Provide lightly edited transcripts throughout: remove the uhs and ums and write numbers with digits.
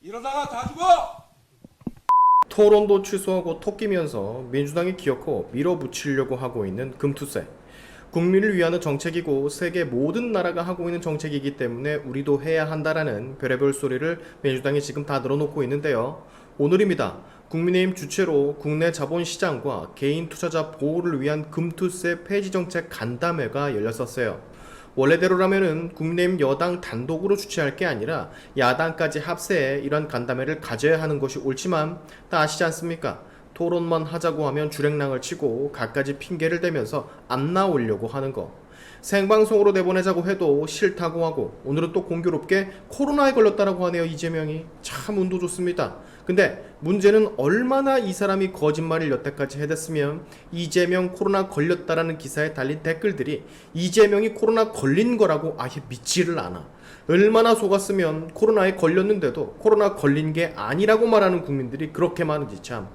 이러다가 다 죽어! 토론도 취소하고 토끼면서 민주당이 기어코 밀어붙이려고 하고 있는 금투세. 국민을 위하는 정책이고 세계 모든 나라가 하고 있는 정책이기 때문에 우리도 해야 한다라는 별의별 소리를 민주당이 지금 다 늘어놓고 있는데요. 오늘입니다. 국민의힘 주최로 국내 자본시장과 개인 투자자 보호를 위한 금투세 폐지 정책 간담회가 열렸었어요. 원래대로라면은 국민의힘 여당 단독으로 주최할 게 아니라 야당까지 합세해 이런 간담회를 가져야 하는 것이 옳지만 다 아시지 않습니까? 토론만 하자고 하면 주랭랑을 치고 갖가지 핑계를 대면서 안 나오려고 하는 거. 생방송으로 내보내자고 해도 싫다고 하고 오늘은 또 공교롭게 코로나에 걸렸다라고 하네요. 이재명이. 참 운도 좋습니다. 근데 문제는 얼마나 이 사람이 거짓말을 여태까지 해댔으면 이재명 코로나 걸렸다라는 기사에 달린 댓글들이 이재명이 코로나 걸린 거라고 아예 믿지를 않아. 얼마나 속았으면 코로나에 걸렸는데도 코로나 걸린 게 아니라고 말하는 국민들이 그렇게 많은지 참.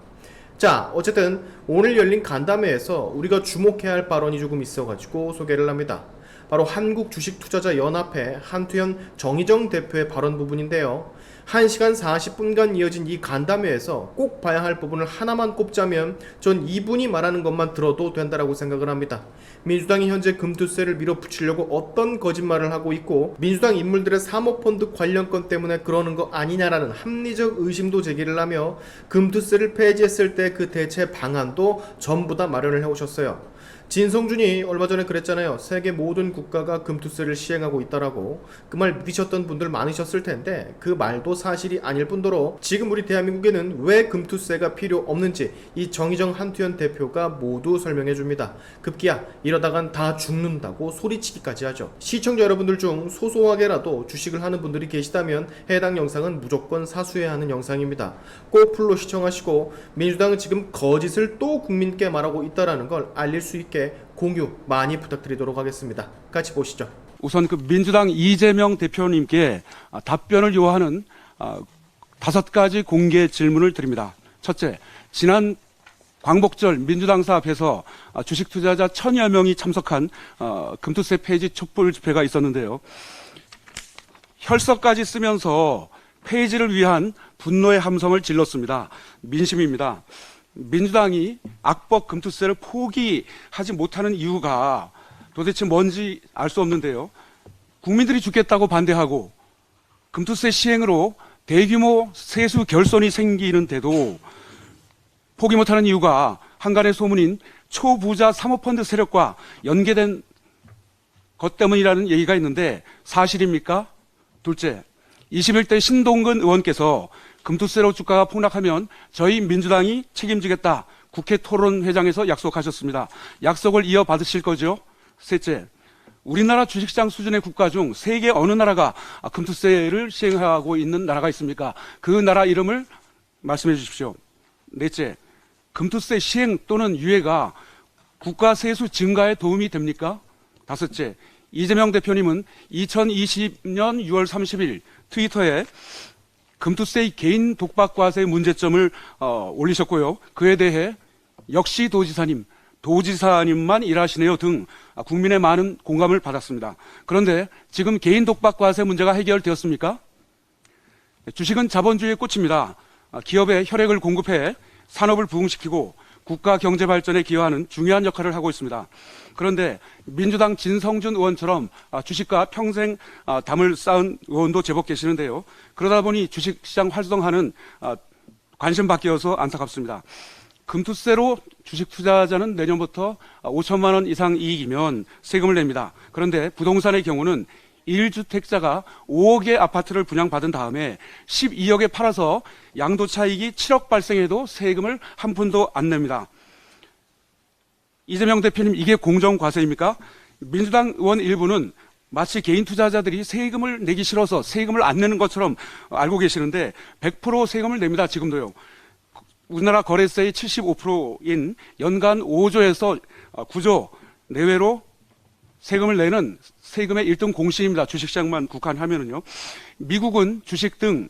자, 어쨌든 오늘 열린 간담회에서 우리가 주목해야 할 발언이 조금 있어가지고 소개를 합니다. 바로 한국주식투자자연합회 한투현 정의정 대표의 발언 부분인데요. 1시간 40분간 이어진 이 간담회에서 꼭 봐야 할 부분을 하나만 꼽자면 전 이분이 말하는 것만 들어도 된다라고 생각을 합니다. 민주당이 현재 금투세를 밀어붙이려고 어떤 거짓말을 하고 있고 민주당 인물들의 사모펀드 관련 건 때문에 그러는 거 아니냐라는 합리적 의심도 제기를 하며 금투세를 폐지했을 때 그 대체 방안도 전부 다 마련을 해오셨어요. 진성준이 얼마 전에 그랬잖아요. 세계 모든 국가가 금투세를 시행하고 있다라고. 그 말 믿으셨던 분들 많으셨을 텐데 그 말도 사실이 아닐 뿐더러 지금 우리 대한민국에는 왜 금투세가 필요 없는지 이 정의정 한투현 대표가 모두 설명해 줍니다. 급기야 이러다간 다 죽는다고 소리치기까지 하죠. 시청자 여러분들 중 소소하게라도 주식을 하는 분들이 계시다면 해당 영상은 무조건 사수해야 하는 영상입니다. 꼭 풀로 시청하시고 민주당은 지금 거짓을 또 국민께 말하고 있다라는 걸 알릴 수 있게 공유 많이 부탁드리도록 하겠습니다. 같이 보시죠. 우선 그 민주당 이재명 대표님께 답변을 요하는 5가지 공개 질문을 드립니다. 첫째, 지난 광복절 민주당사 앞에서 주식 투자자 1000여 명이 참석한 금투세 폐지 촛불 집회가 있었는데요. 혈서까지 쓰면서 폐지를 위한 분노의 함성을 질렀습니다. 민심입니다. 민주당이 악법 금투세를 포기하지 못하는 이유가 도대체 뭔지 알 수 없는데요. 국민들이 죽겠다고 반대하고 금투세 시행으로 대규모 세수 결손이 생기는데도 포기 못하는 이유가 한간의 소문인 초부자 사모펀드 세력과 연계된 것 때문이라는 얘기가 있는데 사실입니까? 둘째, 21대 신동근 의원께서 금투세로 주가가 폭락하면 저희 민주당이 책임지겠다. 국회 토론회장에서 약속하셨습니다. 약속을 이어받으실 거죠? 셋째, 우리나라 주식시장 수준의 국가 중 세계 어느 나라가 금투세를 시행하고 있는 나라가 있습니까? 그 나라 이름을 말씀해 주십시오. 넷째, 금투세 시행 또는 유예가 국가 세수 증가에 도움이 됩니까? 다섯째, 이재명 대표님은 2020년 6월 30일 트위터에 금투세의 개인 독박과세의 문제점을 올리셨고요. 그에 대해 역시 도지사님만 일하시네요 등 국민의 많은 공감을 받았습니다. 그런데 지금 개인 독박과세 문제가 해결되었습니까? 주식은 자본주의의 꽃입니다. 기업에 혈액을 공급해 산업을 부흥시키고 국가 경제 발전에 기여하는 중요한 역할을 하고 있습니다. 그런데 민주당 진성준 의원처럼 주식과 평생 담을 쌓은 의원도 제법 계시는데요. 그러다 보니 주식시장 활성화는 관심 밖이어서 안타깝습니다. 금투세로 주식 투자자는 내년부터 5천만 원 이상 이익이면 세금을 냅니다. 그런데 부동산의 경우는 1주택자가 5억의 아파트를 분양받은 다음에 12억에 팔아서 양도차익이 7억 발생해도 세금을 한 푼도 안 냅니다. 이재명 대표님, 이게 공정과세입니까? 민주당 의원 일부는 마치 개인 투자자들이 세금을 내기 싫어서 세금을 안 내는 것처럼 알고 계시는데 100% 세금을 냅니다. 지금도요. 우리나라 거래세의 75%인 연간 5조에서 9조 내외로 세금을 내는 세금의 1등 공신입니다. 주식시장만 국한하면은요. 미국은 주식 등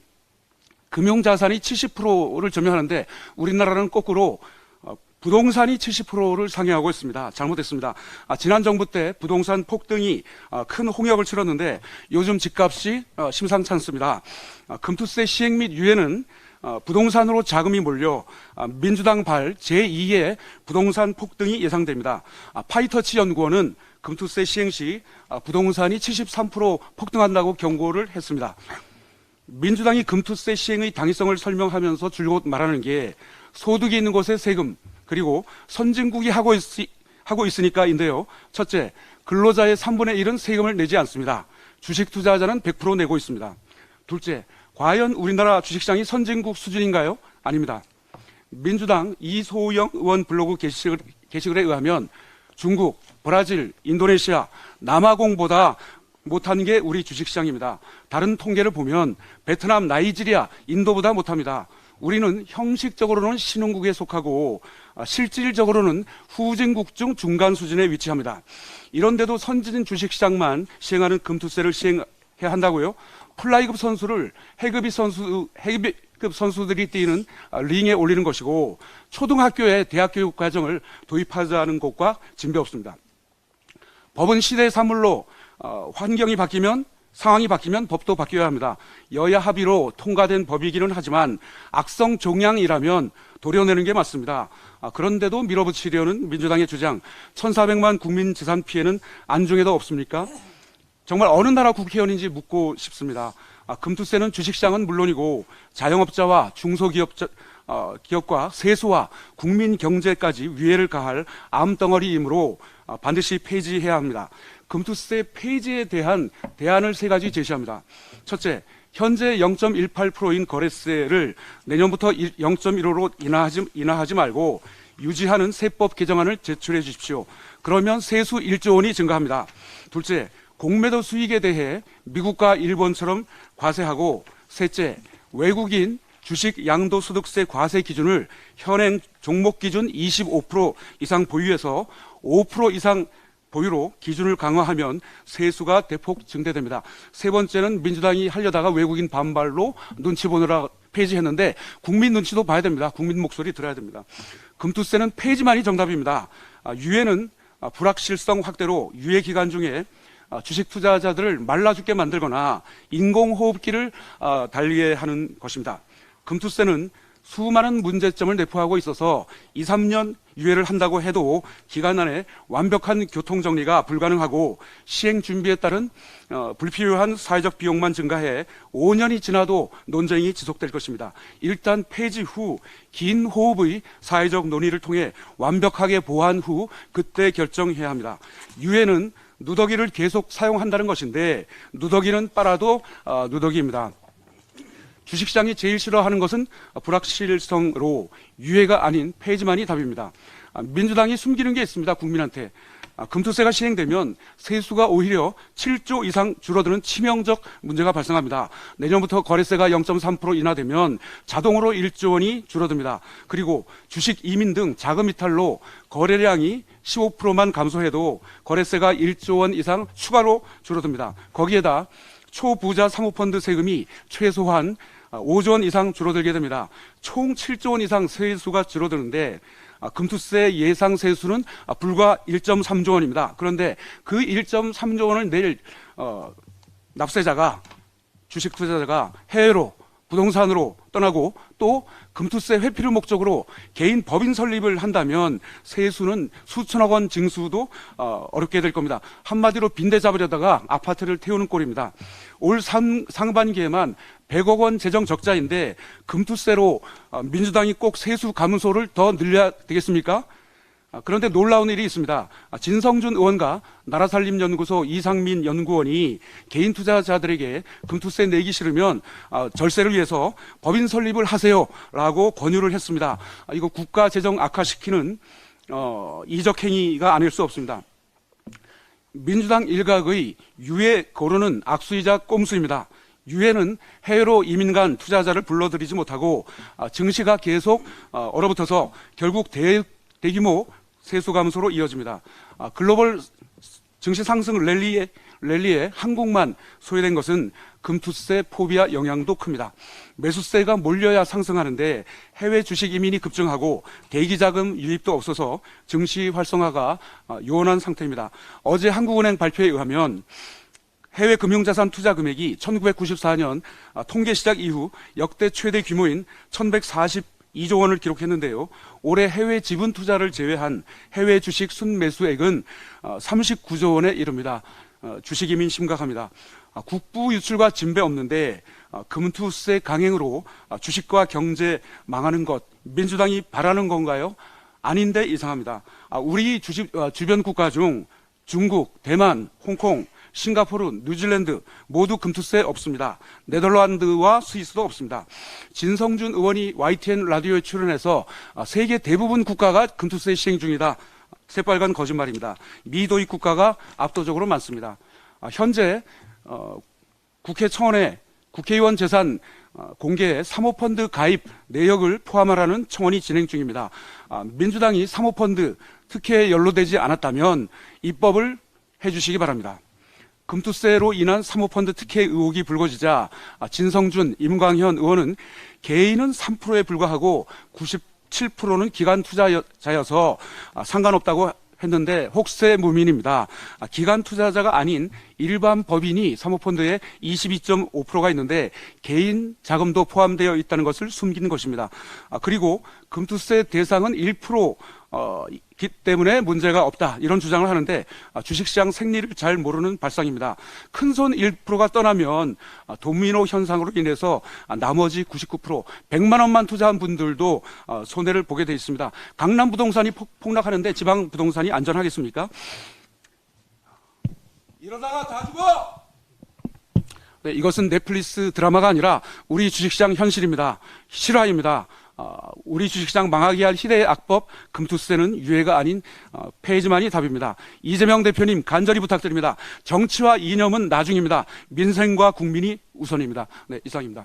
금융자산이 70%를 점유하는데 우리나라는 거꾸로 부동산이 70%를 상회하고 있습니다. 잘못했습니다. 지난 정부 때 부동산 폭등이 큰 홍역을 치렀는데 요즘 집값이 심상치 않습니다. 금투세 시행 및 유예는 부동산으로 자금이 몰려 민주당 발 제2의 부동산 폭등이 예상됩니다. 파이터치 연구원은 금투세 시행 시 부동산이 73% 폭등한다고 경고를 했습니다. 민주당이 금투세 시행의 당위성을 설명하면서 줄곧 말하는 게 소득이 있는 곳에 세금, 그리고 선진국이 하고 있으니까인데요. 첫째, 근로자의 3분의 1은 세금을 내지 않습니다. 주식 투자자는 100% 내고 있습니다. 둘째, 과연 우리나라 주식시장이 선진국 수준인가요? 아닙니다. 민주당 이소영 의원 블로그 게시글에 의하면 중국, 브라질, 인도네시아, 남아공보다 못한 게 우리 주식시장입니다. 다른 통계를 보면 베트남, 나이지리아, 인도보다 못합니다. 우리는 형식적으로는 신흥국에 속하고 실질적으로는 후진국 중 중간 수준에 위치합니다. 이런데도 선진 주식시장만 시행하는 금투세를 시행해야 한다고요? 플라이급 선수를 해외급 선수들이 뛰는 링에 올리는 것이고 초등학교에 대학교육 과정을 도입하자는 것과 진배 없습니다. 법은 시대의 산물로 환경이 바뀌면 상황이 바뀌면 법도 바뀌어야 합니다. 여야 합의로 통과된 법이기는 하지만 악성 종양이라면 도려내는 게 맞습니다. 그런데도 밀어붙이려는 민주당의 주장, 1,400만 국민 재산 피해는 안중에도 없습니까? 정말 어느 나라 국회의원인지 묻고 싶습니다. 금투세는 주식시장은 물론이고 자영업자와 중소기업과 세수와 국민 경제까지 위해를 가할 암덩어리이므로 반드시 폐지해야 합니다. 금투세 폐지에 대한 대안을 세 가지 제시합니다. 첫째, 현재 0.18%인 거래세를 내년부터 0.15로 인하하지 말고 유지하는 세법 개정안을 제출해 주십시오. 그러면 세수 1조 원이 증가합니다. 둘째, 공매도 수익에 대해 미국과 일본처럼 과세하고, 셋째, 외국인 주식 양도소득세 과세 기준을 현행 종목 기준 25% 이상 보유해서 5% 이상 보유로 기준을 강화하면 세수가 대폭 증대됩니다. 세 번째는 민주당이 하려다가 외국인 반발로 눈치 보느라 폐지했는데 국민 눈치도 봐야 됩니다. 국민 목소리 들어야 됩니다. 금투세는 폐지만이 정답입니다. 유예는 불확실성 확대로 유예 기간 중에 주식 투자자들을 말라 죽게 만들거나 인공호흡기를 달리게 하는 것입니다. 금투세는 수많은 문제점을 내포하고 있어서 2, 3년 유예를 한다고 해도 기간 안에 완벽한 교통정리가 불가능하고 시행 준비에 따른 불필요한 사회적 비용만 증가해 5년이 지나도 논쟁이 지속될 것입니다. 일단 폐지 후 긴 호흡의 사회적 논의를 통해 완벽하게 보완 후 그때 결정해야 합니다. 유예는 누더기를 계속 사용한다는 것인데 누더기는 빨아도 누더기입니다. 주식시장이 제일 싫어하는 것은 불확실성으로 유예가 아닌 폐지만이 답입니다. 민주당이 숨기는 게 있습니다. 국민한테. 금투세가 시행되면 세수가 오히려 7조 이상 줄어드는 치명적 문제가 발생합니다. 내년부터 거래세가 0.3% 인하되면 자동으로 1조 원이 줄어듭니다. 그리고 주식 이민 등 자금 이탈로 거래량이 15%만 감소해도 거래세가 1조 원 이상 추가로 줄어듭니다. 거기에다 초부자 사모펀드 세금이 최소한 5조 원 이상 줄어들게 됩니다. 총 7조 원 이상 세수가 줄어드는데 금투세 예상 세수는 불과 1.3조 원입니다. 그런데 그 1.3조 원을 낼 납세자가, 주식 투자자가 해외로 부동산으로 떠나고 또 금투세 회피를 목적으로 개인 법인 설립을 한다면 세수는 수천억 원 징수도 어렵게 될 겁니다. 한마디로 빈대 잡으려다가 아파트를 태우는 꼴입니다. 올 상반기에만 100억 원 재정 적자인데 금투세로 민주당이 꼭 세수 감소를 더 늘려야 되겠습니까? 그런데 놀라운 일이 있습니다. 진성준 의원과 나라살림연구소 이상민 연구원이 개인 투자자들에게 금투세 내기 싫으면 절세를 위해서 법인 설립을 하세요라고 권유를 했습니다. 이거 국가 재정 악화시키는 이적 행위가 아닐 수 없습니다. 민주당 일각의 유예 거론은 악수이자 꼼수입니다. 유예는 해외로 이민 간 투자자를 불러들이지 못하고 증시가 계속 얼어붙어서 결국 대규모 세수 감소로 이어집니다. 글로벌 증시 상승 랠리에 랠리에 한국만 소외된 것은 금투세 포비아 영향도 큽니다. 매수세가 몰려야 상승하는데 해외 주식 이민이 급증하고 대기자금 유입도 없어서 증시 활성화가 요원한 상태입니다. 어제 한국은행 발표에 의하면 해외 금융자산 투자 금액이 1994년 통계 시작 이후 역대 최대 규모인 1142조 원을 기록했는데요. 올해 해외 지분 투자를 제외한 해외 주식 순매수액은 39조 원에 이릅니다. 주식 이민 심각합니다. 국부 유출과 진배 없는데 금투세 강행으로 주식과 경제 망하는 것 민주당이 바라는 건가요? 아닌데 이상합니다. 우리 주변 국가 중 중국, 대만, 홍콩, 싱가포르, 뉴질랜드 모두 금투세 없습니다. 네덜란드와 스위스도 없습니다. 진성준 의원이 YTN 라디오에 출연해서 세계 대부분 국가가 금투세 시행 중이다. 새빨간 거짓말입니다. 미도입 국가가 압도적으로 많습니다. 현재 국회 청원에 국회의원 재산 공개 사모펀드 가입 내역을 포함하라는 청원이 진행 중입니다. 민주당이 사모펀드 특혜에 연루되지 않았다면 입법을 해주시기 바랍니다. 금투세로 인한 사모펀드 특혜 의혹이 불거지자 진성준, 임광현 의원은 개인은 3%에 불과하고 97%는 기관 투자자여서 상관없다고 했는데 혹세 무민입니다. 기관 투자자가 아닌 일반 법인이 사모펀드에 22.5%가 있는데 개인 자금도 포함되어 있다는 것을 숨긴 것입니다. 그리고 금투세 대상은 1%기 때문에 문제가 없다 이런 주장을 하는데 주식시장 생리를 잘 모르는 발상입니다. 큰손 1%가 떠나면 도미노 현상으로 인해서 나머지 99% 100만 원만 투자한 분들도 손해를 보게 돼 있습니다. 강남 부동산이 폭락하는데 지방 부동산이 안전하겠습니까? 이러다가 다 죽어! 네, 이것은 넷플릭스 드라마가 아니라 우리 주식시장 현실입니다. 실화입니다. 우리 주식시장 망하게 할 희대의 악법 금투세는 유해가 아닌 폐지만이 답입니다. 이재명 대표님 간절히 부탁드립니다. 정치와 이념은 나중입니다. 민생과 국민이 우선입니다. 네, 이상입니다.